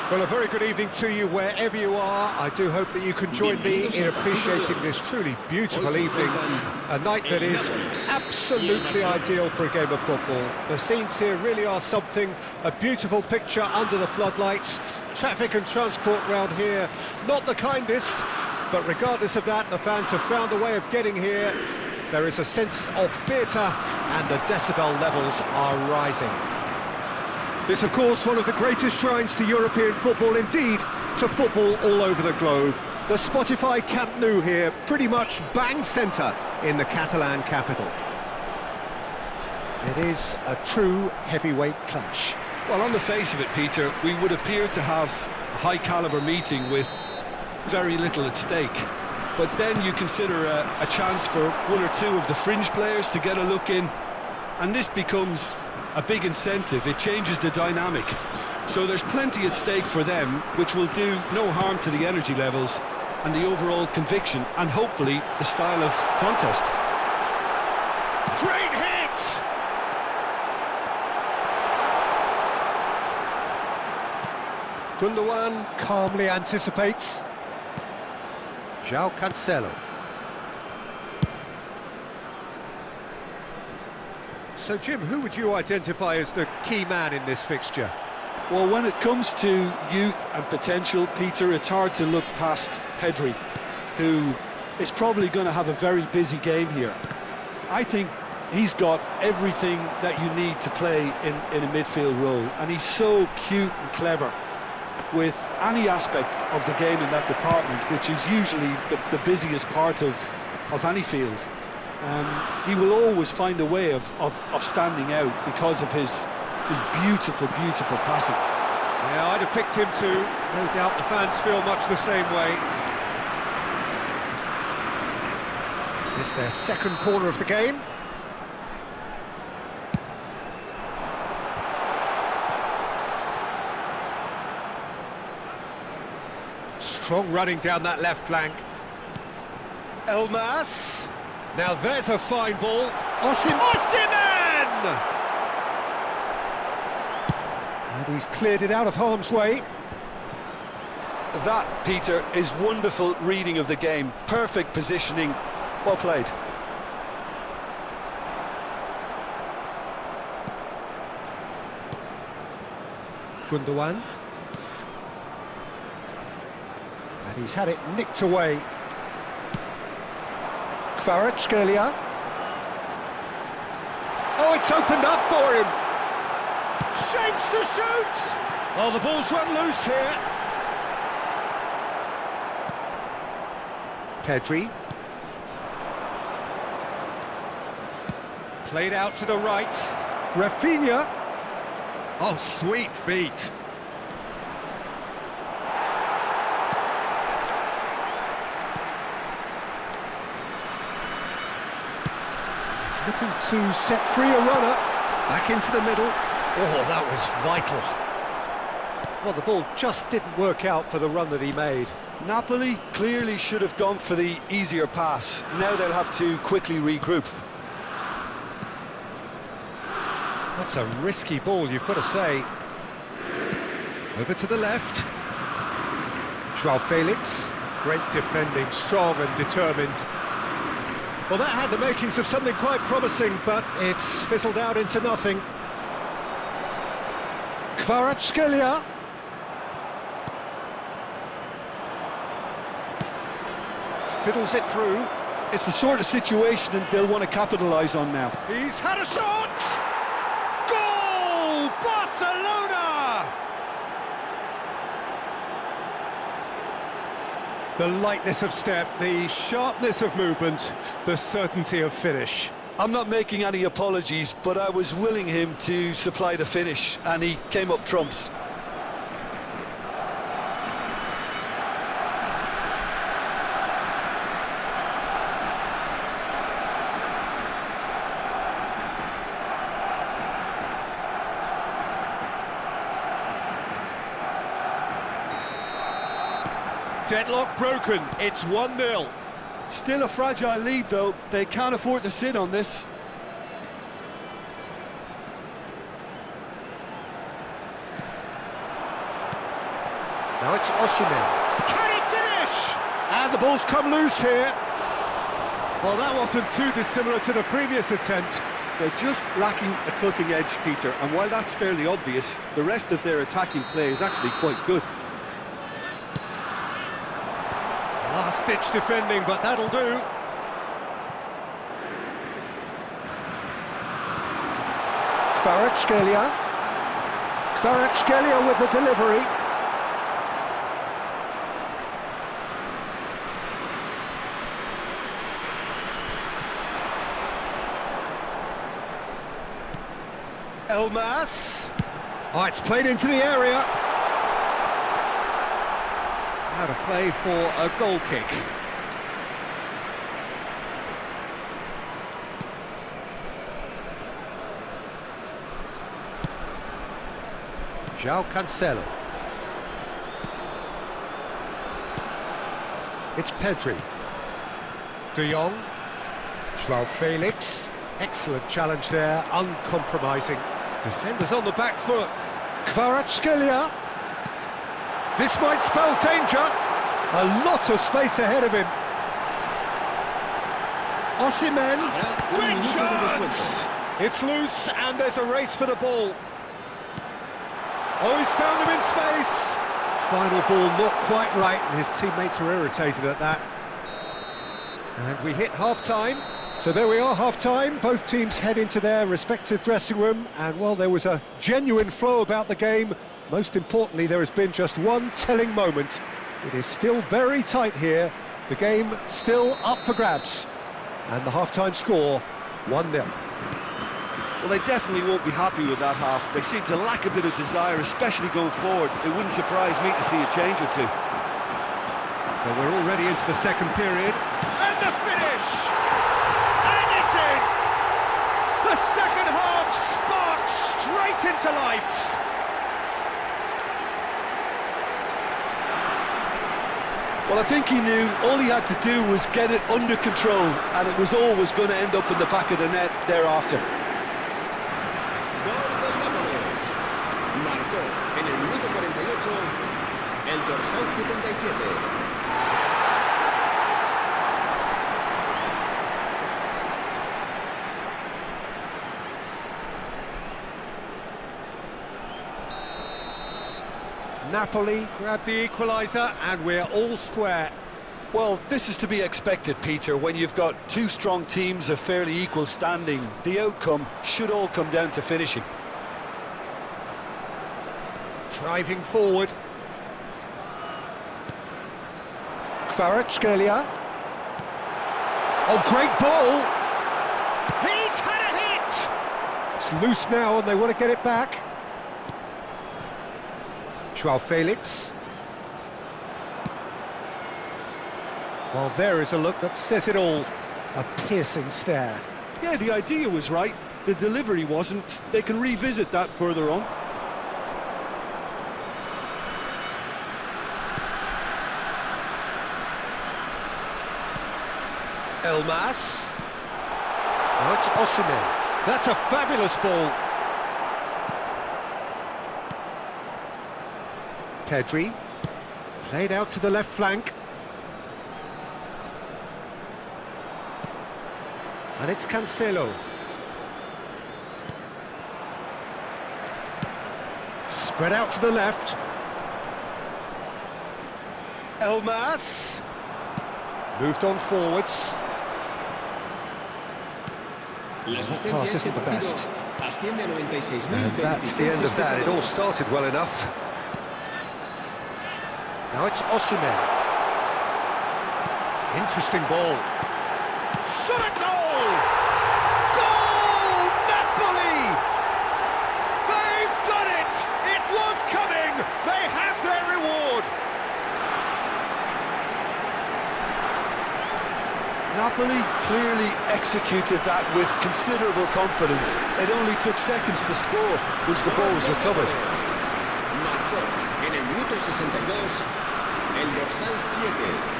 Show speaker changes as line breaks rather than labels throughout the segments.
Well, a very good evening to you wherever you are. I do hope that you can join me in appreciating this truly beautiful evening. A night that is absolutely ideal for a game of football. The scenes here really are something, a beautiful picture under the floodlights. Traffic and transport round here, not the kindest, but regardless of that, the fans have found a way of getting here. There is a sense of theatre and the decibel levels are rising. This, of course, one of the greatest shrines to European football, indeed, to football all over the globe. The Spotify Camp Nou here, pretty much bang centre in the Catalan capital. It is a true heavyweight clash.
Well, on the face of it, Peter, we would appear to have a high-caliber meeting with very little at stake. But then you consider a chance for one or two of the fringe players to get a look in, and this becomes a big incentive. It changes the dynamic. So there's plenty at stake for them, which will do no harm to the energy levels and the overall conviction, and hopefully the style of contest.
Great hit! Gundogan calmly anticipates. João Cancelo. So, Jim, who would you identify as the key man in this fixture?
Well, when it comes to youth and potential, Peter, it's hard to look past Pedri, who is probably going to have a very busy game here. I think he's got everything that you need to play in a midfield role, and he's so cute and clever with any aspect of the game in that department, which is usually the busiest part of any field. He will always find a way of standing out because of his beautiful, beautiful passing.
Yeah, I'd have picked him too. No doubt the fans feel much the same way. It's their second corner of the game. Strong running down that left flank. Elmas. Now there's a fine ball. Osimhen! And he's cleared it out of harm's way.
That, Peter, is wonderful reading of the game. Perfect positioning. Well played.
Gundogan. And he's had it nicked away. Kvaratskhelia. Oh, it's opened up for him. Shapes to shoot. Oh, the ball's run loose here. Pedri. Played out to the right. Rafinha. Oh, sweet feet. Looking to set free a runner, back into the middle. Oh, that was vital. Well, the ball just didn't work out for the run that he made.
Napoli clearly should have gone for the easier pass. Now they'll have to quickly regroup.
That's a risky ball, you've got to say. Over to the left. João Felix. Great defending, strong and determined. Well, that had the makings of something quite promising, but it's fizzled out into nothing. Kvaratskhelia. Fiddles it through.
It's the sort of situation that they'll want to capitalise on now.
He's had a shot! Goal! Barcelona! The lightness of step, the sharpness of movement, the certainty of finish.
I'm not making any apologies, but I was willing him to supply the finish, and he came up trumps.
Deadlock broken, it's 1-0.
Still a fragile lead though, they can't afford to sit on this.
Now it's Osimhen. Can he finish? And the ball's come loose here. Well, that wasn't too dissimilar to the previous attempt.
They're just lacking a cutting edge, Peter, and while that's fairly obvious, the rest of their attacking play is actually quite good.
Last-ditch defending, but that'll do. Kvaratskhelia. Kvaratskhelia with the delivery. Elmas. Oh, it's played into the area. Out of play for a goal kick. João Cancelo. It's Pedri. De Jong. João Felix. Excellent challenge there, uncompromising. Defenders on the back foot. Kvaratskhelia. This might spell danger. A lot of space ahead of him. Osimhen. Great chance! It's loose and there's a race for the ball. Oh, he's found him in space. Final ball not quite right, and his teammates are irritated at that. And we hit half-time. So there we are, half-time. Both teams head into their respective dressing room, and while there was a genuine flow about the game, most importantly, there has been just one telling moment. It is still very tight here. The game still up for grabs. And the half-time score, 1-0.
Well, they definitely won't be happy with that half. They seem to lack a bit of desire, especially going forward. It wouldn't surprise me to see a change or two.
So we're already into the second period. And the finish! And it's in! The second half sparks straight into life!
Well, I think he knew all he had to do was get it under control, and it was always going to end up in the back of the net thereafter.
Gol del Nápoles. Marcó en el minuto 48 el dorsal 77.
Napoli grab the equaliser and we're all square.
Well, this is to be expected, Peter. When you've got two strong teams of fairly equal standing, the outcome should all come down to finishing.
Driving forward. Kvaratskhelia. Oh, great ball! He's had a hit! It's loose now and they want to get it back. João Felix. Well, there is a look that says it all. A piercing stare.
Yeah, the idea was right. The delivery wasn't. They can revisit that further on.
Elmas. Oh, it's Osimhen. That's a fabulous ball. Pedri. Played out to the left flank. And it's Cancelo. Spread out to the left. Elmas. Moved on forwards. That pass isn't the best. And that's the end of that. It all started well enough. Now it's Osimhen. Interesting ball. Shot at goal! Goal! Napoli! They've done it! It was coming! They have their reward!
Napoli clearly executed that with considerable confidence. It only took seconds to score once the ball was recovered.
Marcó en el minuto 62 el dorsal 7.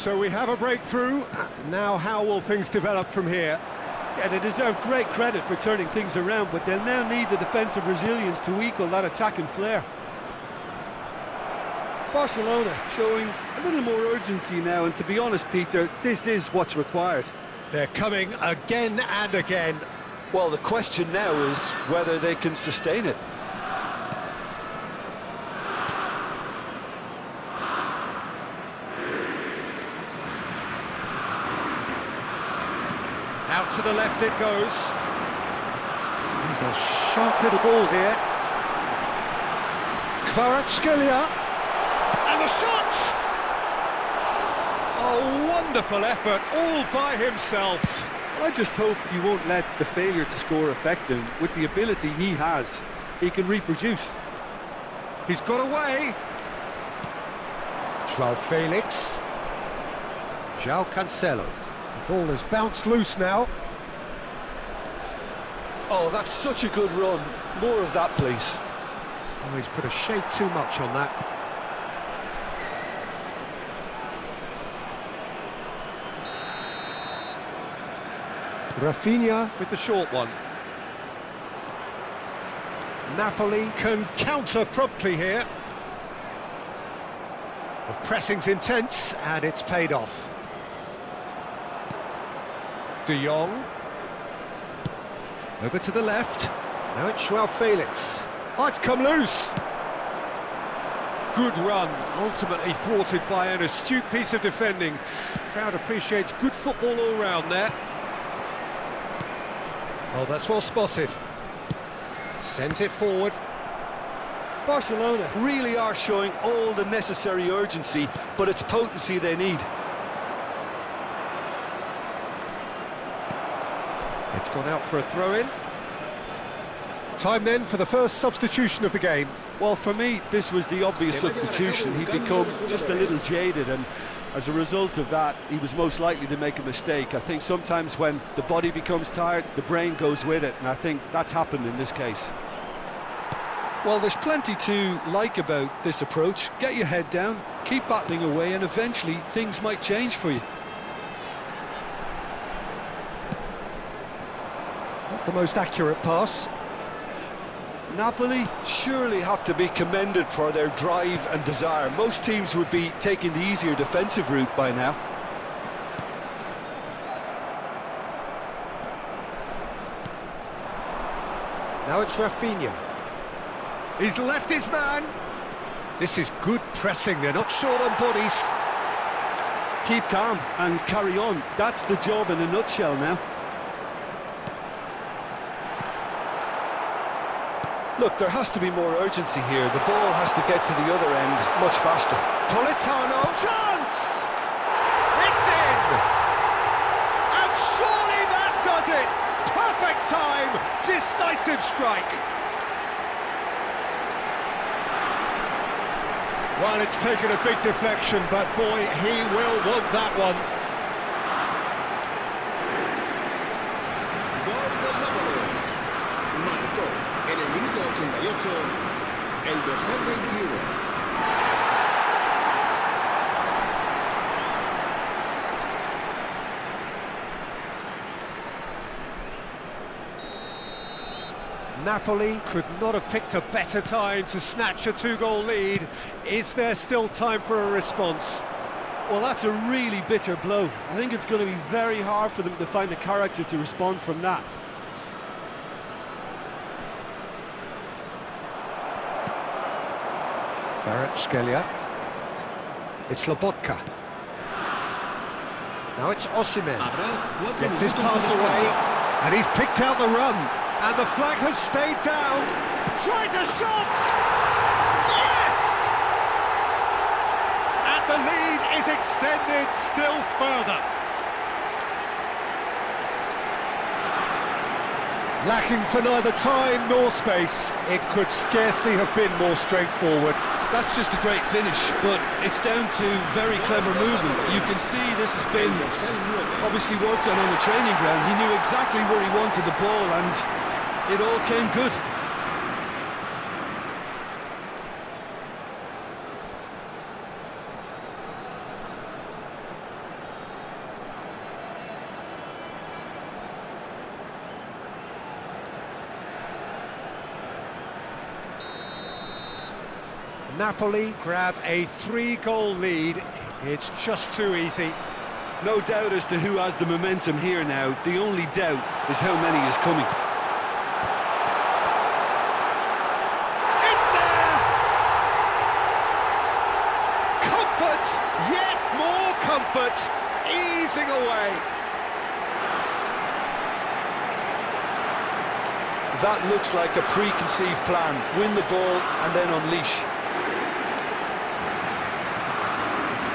So we have a breakthrough. Now how will things develop from here?
Yeah, they deserve great credit for turning things around, but they'll now need the defensive resilience to equal that attacking flair. Barcelona showing a little more urgency now, and to be honest, Peter, this is what's required.
They're coming again and again.
Well, the question now is whether they can sustain it.
Out to the left it goes. He's a sharp little ball here. Kvaratskhelia. And the shot! A wonderful effort, all by himself.
I just hope you won't let the failure to score affect him. With the ability he has, he can reproduce.
He's got away. João Felix. João Cancelo. The ball has bounced loose now.
Oh, that's such a good run. More of that, please.
Oh, he's put a shade too much on that. Rafinha with the short one. Napoli can counter promptly here. The pressing's intense and it's paid off. De Jong. Over to the left. Now it's João Felix. Oh, it's come loose. Good run, ultimately thwarted by an astute piece of defending. Crowd appreciates good football all round there. Oh, that's well spotted. Sent it forward.
Barcelona really are showing all the necessary urgency, but it's potency they need.
It's gone out for a throw-in. Time then for the first substitution of the game.
Well, for me, this was the obvious substitution. He'd become just a little jaded, and as a result of that, he was most likely to make a mistake. I think sometimes when the body becomes tired, the brain goes with it, and I think that's happened in this case. Well, there's plenty to like about this approach. Get your head down, keep battling away, and eventually things might change for you.
Not the most accurate pass.
Napoli surely have to be commended for their drive and desire. Most teams would be taking the easier defensive route by now.
Now it's Rafinha. He's left his man. This is good pressing, they're not short on bodies.
Keep calm and carry on. That's the job in a nutshell now. Look, there has to be more urgency here. The ball has to get to the other end much faster.
Politano, chance! It's in! And surely that does it! Perfect time, decisive strike. Well, it's taken a big deflection, but boy, he will want that one.
En el minuto 88, el dorsal 21.
Napoli could not have picked a better time to snatch a two-goal lead. Is there still time for a response?
Well, that's a really bitter blow. I think it's going to be very hard for them to find the character to respond from that.
Kvaratskhelia. It's Lobotka. Now it's Osimhen. Gets his pass away, and he's picked out the run. And the flag has stayed down. Tries a shot! Yes! And the lead is extended still further. Lacking for neither time nor space, it could scarcely have been more straightforward.
That's just a great finish, but it's down to very clever movement. You can see this has been obviously worked on the training ground. He knew exactly where he wanted the ball, and it all came good.
Napoli grab a 3-goal lead. It's just too easy.
No doubt as to who has the momentum here now. The only doubt is how many is coming.
It's there! Comfort! Yet more comfort! Easing away.
That looks like a preconceived plan. Win the ball and then unleash.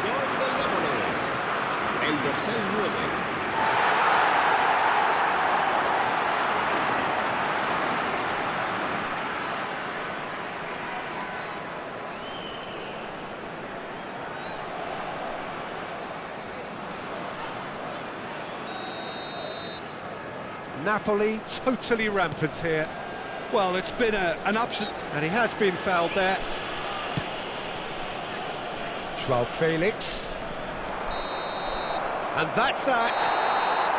Gol del Nápoles. El dorsal 9.
Napoli totally rampant here.
Well, it's been an absolute...
And he has been fouled there. Joao Felix. And that's that.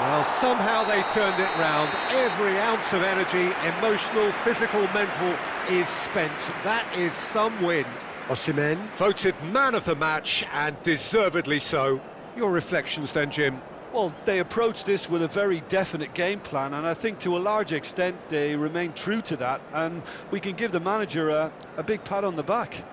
Well, somehow they turned it round. Every ounce of energy, emotional, physical, mental, is spent. That is some win. Osimhen voted man of the match, and deservedly so. Your reflections then, Jim?
Well, they approached this with a very definite game plan, and I think to a large extent they remain true to that, and we can give the manager a big pat on the back.